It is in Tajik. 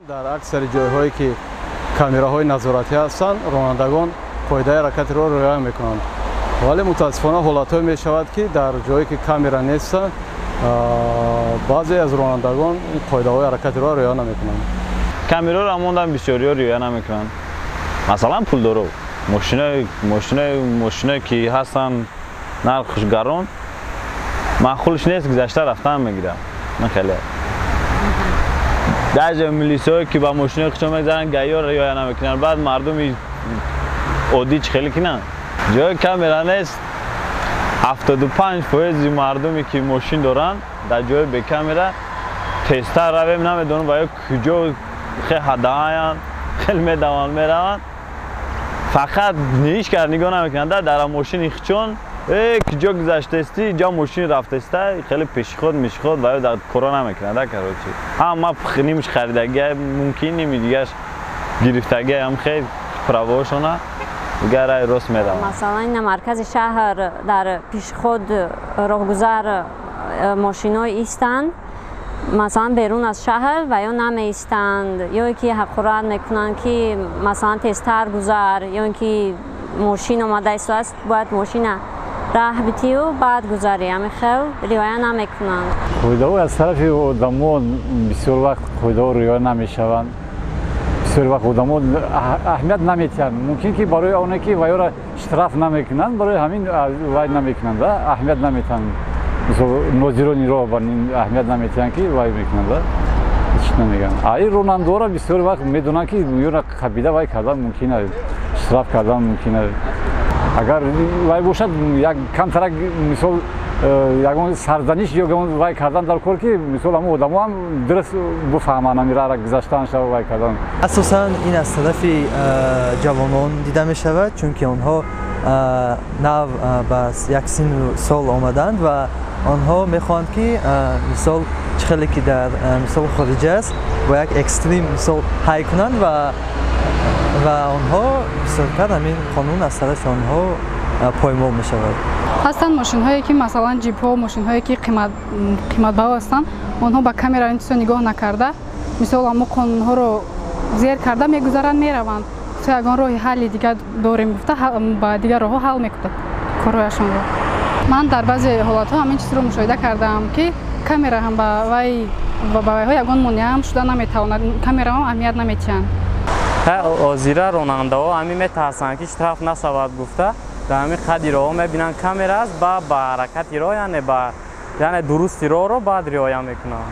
дар аксари ҷойҳое ки камераҳои назоратӣ ҳастанд, ронандагон қоидаи ҳаракатиро риоя мекунанд. Вале мутаассифона ҳолатҳое мешавад ки дар ҷое ки камера нестанд, баъзе аз ронандагон қоидаҳои ҳаракатиро риоя намекунанд. Камераро амондан бисёриҳо риоя намекунанд. Масалан пулдоро мошиное ки ҳастанд нархш гарон, маъқулш нест гузашта рафтан мегиранд. Хеле даже милисиҳое ки ба мошинаи худшон мегзаранд гаиҳо риоя намекунанд. Баъд мардуми оддӣ чӣ хеле кинанд? ҷои камера нест, 75% мардуме ки мошин доранд дар ҷои бекамера тезтар равем намедонанд ва ё куҷо хеле ҳадааянд, хеле медаванд мераванд. Фақат нииш кард нигоҳ намекунанд дар мошини худшон куҷо гузаштаисти, ҷо мошини рафтаиста, хеле пешиход мешиход ва ё дар кора намекунанд. Короче ҳама нимш харидагия мумкин ними дигаш гирифтагия ҳам хеле правошона дигар рай рост мераванд. Масалан ин маркази шаҳр дар пешиход роҳгузар мошинои истанд, масалан берун аз шаҳр ва ё намеистанд, ё ки ҳақурат мекунанд ки масалан тезтар гузар, ё ин ки мошин омада истоаст, бояд мошина раҳ битию баъд гузарӣ, ҳамин хел риоя намекунанд. Қоидаҳо аз тарафи одамон бисёр вақт қоидаҳо риоя намешаванд. бисёр вақт одамон аҳамият наметиҳанд. Мумкин ки барои оне ки вайёро штраф намекунанд, барои ҳамин вай намекунанд, аҳамият наметиҳанд. Мисол нозирони роҳ ба аҳамият наметиҳанд ки вай мекунанд, ҳеҷ намегӯянд. Ай ронандора бисёр вақт медонанд ки ёра қабида вай кардан мумкин аст, штраф кардан мумкин аст. Агар вай бошад як камтарак мисол ягон сарзаниш ё вай кардан дар кор ки мисол ҳамон одамо ҳам дуруст буфаҳманд ҳамира гузаштан шава вай кардан. Асосан ин аз тарафи ҷавонон дида мешавад, чунки онҳо нав ба як синну сол омаданд ва онҳо мехоҳанд ки мисол чӣ хеле ки дар мисол хориҷ аст бо як экстрим мисол ҳай кунанд ва онҳо бисёртар ҳамин қонун аз тарафи онҳо поймол мешавад. ҳастанд мошинҳое ки масалан ҷипҳо, мошинҳое ки қиматбаҳо ҳастанд, онҳо ба камера интисо нигоҳ накарда мисол ҳамо қонунҳоро зер карда мегузаранд, мераванд. То ягон роҳи ҳалли дигар дорем гуфта ба дигар роҳҳо ҳал мекунад корҳояшонро. Ман дар баъзе ҳолатҳо ҳамин чизро мушоҳида кардаам ки камера ҳам ба вайҳо ягон монеа ҳам шуда наметавонад, камераҳо аҳамият наметиҳанд. Озира ронандаҳо ҳамин метарсанд ки штраф нашавад гуфта дар ҳамин қадди роҳҳо мебинанд камера аст ба ҳаракати роҳ яъне дурусти роҳро баъд риоя мекунанд.